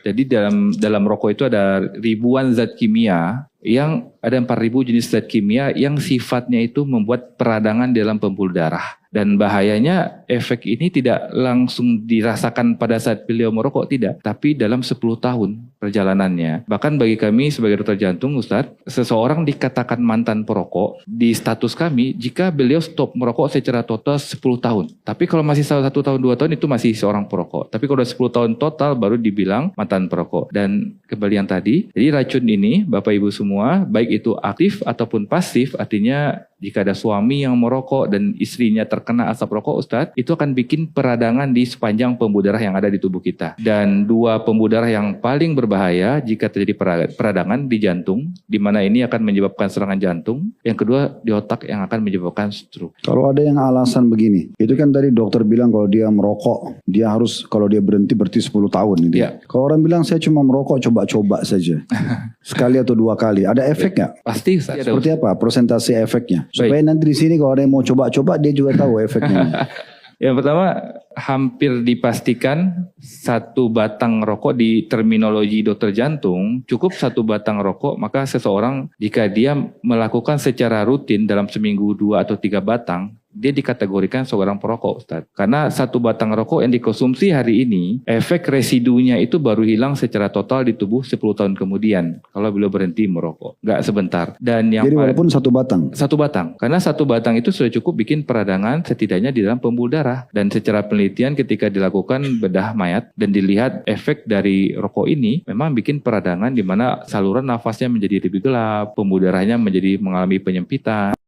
Jadi dalam rokok itu ada ribuan zat kimia, yang ada 4.000 jenis zat kimia yang sifatnya itu membuat peradangan dalam pembuluh darah. Dan bahayanya efek ini tidak langsung dirasakan pada saat beliau merokok, tidak. Tapi dalam 10 tahun perjalanannya. Bahkan bagi kami sebagai dokter jantung, Ustadz, seseorang dikatakan mantan perokok, di status kami, jika beliau stop merokok secara total 10 tahun. Tapi kalau masih 1 tahun, 2 tahun itu masih seorang perokok. Tapi kalau 10 tahun total baru dibilang mantan perokok. Dan kembali yang tadi, jadi racun ini, Bapak Ibu semua, baik itu aktif ataupun pasif, artinya jika ada suami yang merokok dan istrinya terkena asap rokok, Ustadz, itu akan bikin peradangan di sepanjang pembuluh darah yang ada di tubuh kita. Dan 2 pembuluh darah yang paling berbahaya jika terjadi peradangan di jantung, di mana ini akan menyebabkan serangan jantung. Yang kedua di otak yang akan menyebabkan stroke. Kalau ada yang alasan begini, itu kan tadi dokter bilang kalau dia merokok, dia harus, kalau dia berhenti 10 tahun. Gitu. Ya. Kalau orang bilang saya cuma merokok coba-coba saja, sekali atau 2 kali, ada efek nggak? Pasti, Ustadz. Seperti apa persentase efeknya? Supaya Baik. nanti di sini kalau ada yang mau coba-coba dia juga tahu efeknya. Yang pertama, hampir dipastikan 1 batang rokok di terminologi dokter jantung, cukup 1 batang rokok, maka seseorang jika dia melakukan secara rutin dalam seminggu 2 atau 3 batang, dia dikategorikan seorang perokok, Ustadz. Karena 1 batang rokok yang dikonsumsi hari ini, efek residunya itu baru hilang secara total di tubuh 10 tahun kemudian. Kalau beliau berhenti merokok. Nggak sebentar. Dan yang Jadi walaupun 1 batang? 1 batang. Karena 1 batang itu sudah cukup bikin peradangan setidaknya di dalam pembuluh darah. Dan secara penelitian ketika dilakukan bedah mayat dan dilihat efek dari rokok ini, memang bikin peradangan di mana saluran nafasnya menjadi lebih gelap, pembuluh darahnya menjadi mengalami penyempitan.